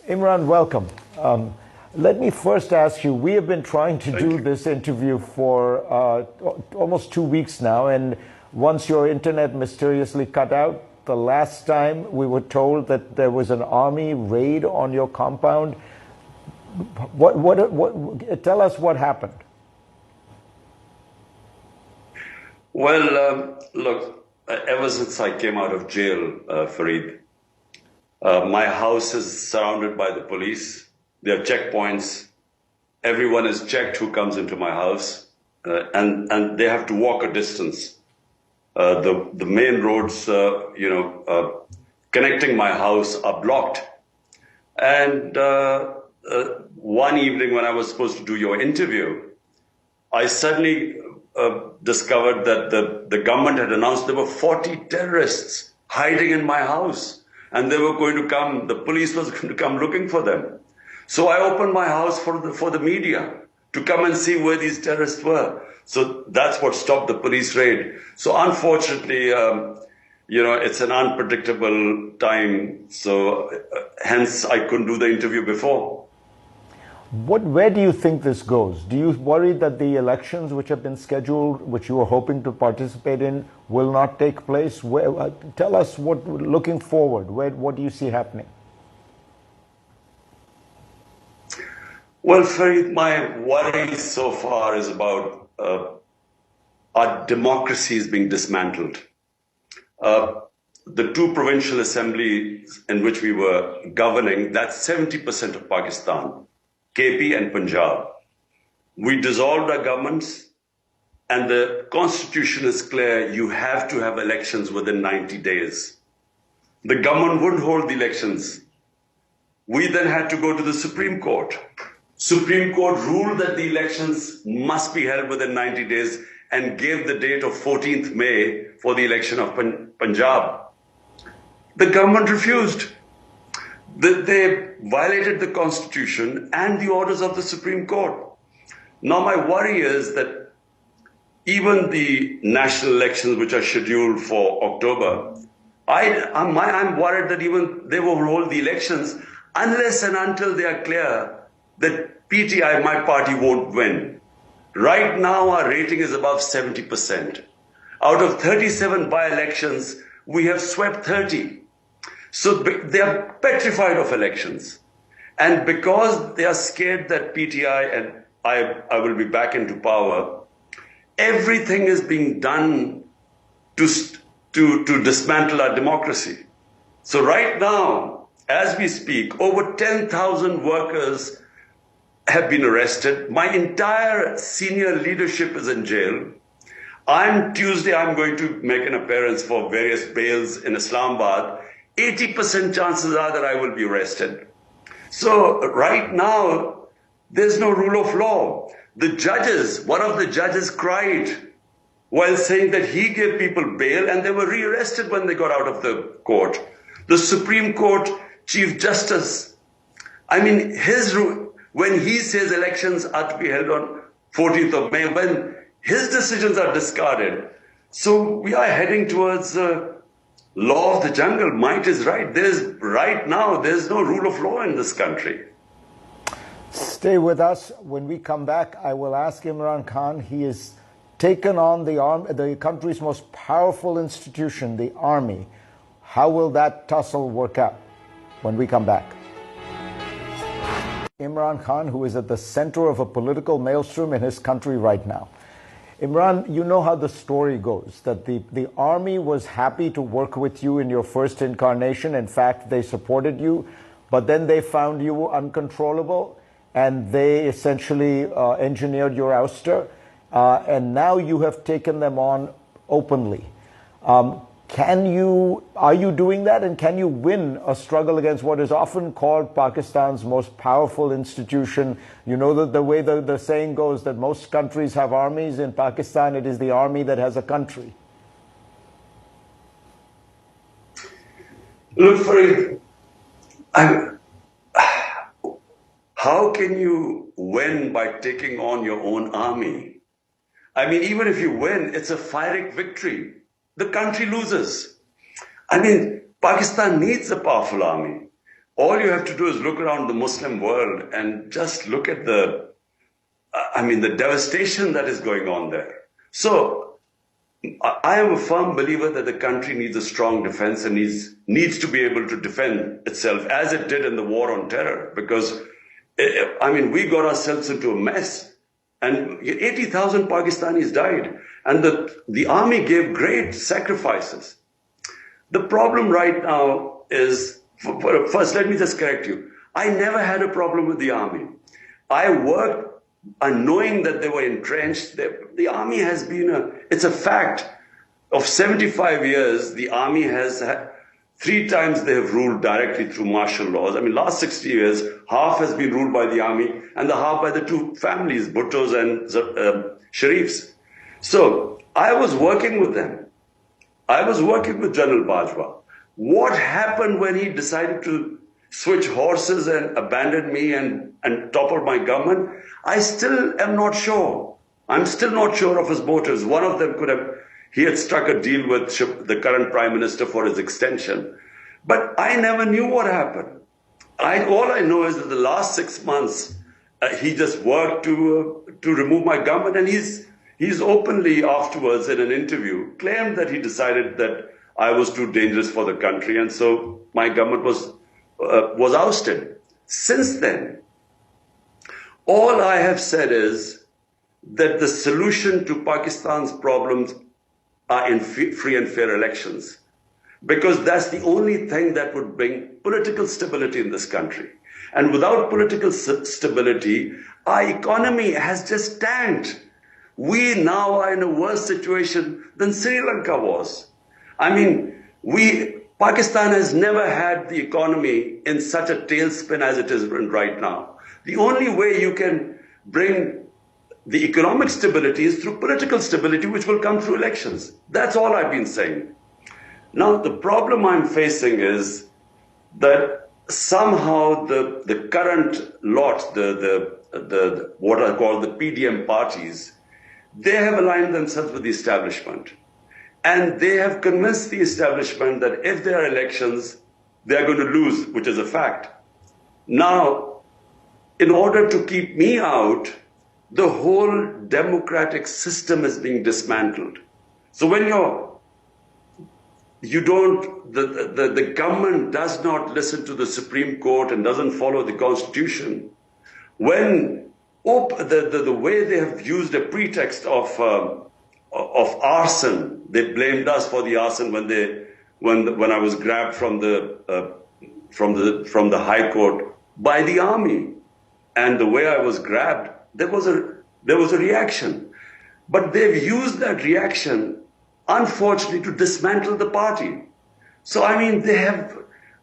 Imran, welcome. Let me first ask you, we have been trying to do this interview for almost 2 weeks now, and once your internet mysteriously cut out, the last time we were told that there was an army raid on your compound. Tell us what happened. Well, look, ever since I came out of jail, Fareed, my house is surrounded by the police. There are checkpoints. Everyone is checked who comes into my house, and they have to walk a distance. The main roads, connecting my house are blocked. And one evening when I was supposed to do your interview, I suddenly discovered that the government had announced there were 40 terrorists hiding in my house, and they were going to come, the police was going to come looking for them. So I opened my house for the media to come and see where these terrorists were. So that's what stopped the police raid. So unfortunately, it's an unpredictable time. So hence I couldn't do the interview before. Where do you think this goes? Do you worry that the elections which have been scheduled, which you were hoping to participate in, will not take place? Tell us looking forward, what do you see happening? Well, Fareed, my worry so far is about our democracy is being dismantled. The two provincial assemblies in which we were governing, that's 70% of Pakistan, KP and Punjab. We dissolved our governments, and the constitution is clear, you have to have elections within 90 days. The government wouldn't hold the elections. We then had to go to the Supreme Court. Supreme Court ruled that the elections must be held within 90 days and gave the date of 14th May for the election of Punjab. The government refused. They violated the constitution and the orders of the Supreme Court. Now my worry is that even the national elections which are scheduled for October, I'm worried that even they will hold the elections unless and until they are clear that PTI, my party, won't win. Right now, our rating is above 70%. Out of 37 by-elections, we have swept 30. So they are petrified of elections. And because they are scared that PTI and I will be back into power, everything is being done to dismantle our democracy. So right now, as we speak, over 10,000 workers have been arrested. My entire senior leadership is in jail. Tuesday, I'm going to make an appearance for various bails in Islamabad. 80% chances are that I will be arrested. So right now, there's no rule of law. One of the judges cried while saying that he gave people bail and they were rearrested when they got out of the court. The Supreme Court Chief Justice, when he says elections are to be held on 14th of May, when his decisions are discarded. So we are heading towards law of the jungle. Might is right. Right now, there's no rule of law in this country. Stay with us. When we come back, I will ask Imran Khan. He has taken on the country's most powerful institution, the army. How will that tussle work out when we come back? Imran Khan, who is at the center of a political maelstrom in his country right now. Imran, you know how the story goes, that the army was happy to work with you in your first incarnation. In fact, they supported you, but then they found you uncontrollable and they essentially engineered your ouster. And now you have taken them on openly. Are you doing that, and can you win a struggle against what is often called Pakistan's most powerful institution? You know that the way the saying goes that most countries have armies. In Pakistan, it is the army that has a country. Look, Fareed, how can you win by taking on your own army? Even if you win, it's a Pyrrhic victory. The country loses. Pakistan needs a powerful army. all you have to do is look around the Muslim world and just look at the devastation that is going on there. So I am a firm believer that the country needs a strong defense and needs to be able to defend itself as it did in the war on terror, because we got ourselves into a mess and 80,000 Pakistanis died and the army gave great sacrifices. The problem right now is, first let me just correct you. I never had a problem with the army. I worked knowing that they were entrenched. The army has been it's a fact of 75 years, the army has had, 3 times they have ruled directly through martial laws. Last 60 years, half has been ruled by the army and the half by the 2 families, Bhuttos and Sharifs. So I was working with them. I was working with General Bajwa. What happened when he decided to switch horses and abandon me and topple my government? I still am not sure. I'm still not sure of his motives. One of them he had struck a deal with the current Prime Minister for his extension. But I never knew what happened. All I know is that the last 6 months, he just worked to remove my government, and he's openly afterwards in an interview claimed that he decided that I was too dangerous for the country, and so my government was ousted. Since then, all I have said is that the solution to Pakistan's problems are in free and fair elections, because that's the only thing that would bring political stability in this country. And without political stability, our economy has just tanked. We now are in a worse situation than Sri Lanka was. Pakistan has never had the economy in such a tailspin as it is right now. The only way you can bring the economic stability is through political stability, which will come through elections. That's all I've been saying. Now, the problem I'm facing is that somehow the current lot, the what I call the PDM parties, they have aligned themselves with the establishment. And they have convinced the establishment that if there are elections, they are going to lose, which is a fact. Now, in order to keep me out, the whole democratic system is being dismantled. So when the government does not listen to the Supreme Court and doesn't follow the Constitution, when the way they have used a pretext of arson, they blamed us for the arson when I was grabbed from the High Court by the army, and the way I was grabbed, there was a reaction, but they've used that reaction, unfortunately, to dismantle the party. So they have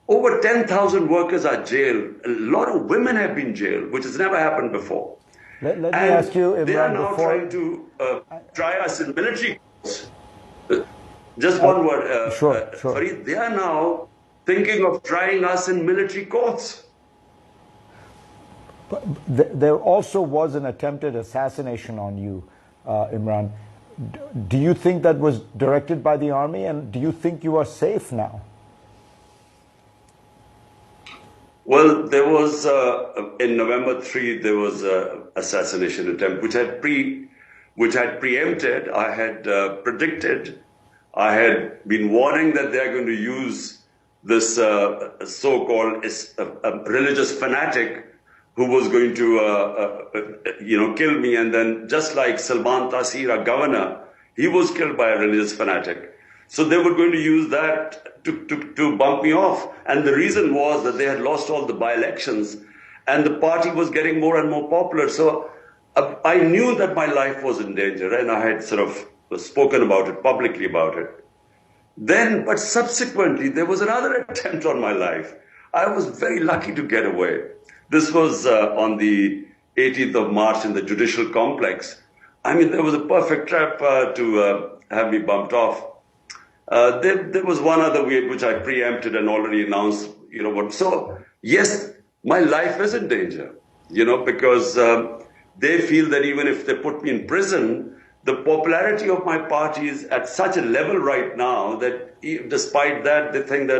over 10,000 workers are jailed. A lot of women have been jailed, which has never happened before. Let me ask you, Imran, they are now trying to try us in military courts. Just one word. Sure. Fareed, they are now thinking of trying us in military courts. There also was an attempted assassination on you, Imran. Do you think that was directed by the army, and do you think you are safe now? Well, there was, in November 3, there was an assassination attempt, which had preempted, I had predicted, I had been warning that they're going to use this so-called religious fanatic who was going to, kill me. And then just like Salman Taseer, our governor, he was killed by a religious fanatic. So they were going to use that to bump me off. And the reason was that they had lost all the by-elections and the party was getting more and more popular. So I knew that my life was in danger, and I had sort of spoken about it, publicly about it. But subsequently, there was another attempt on my life. I was very lucky to get away. This was on the 18th of March in the judicial complex. There was a perfect trap to have me bumped off. There was one other way which I preempted and already announced, So, yes, my life is in danger, because they feel that even if they put me in prison, the popularity of my party is at such a level right now that despite that, they think that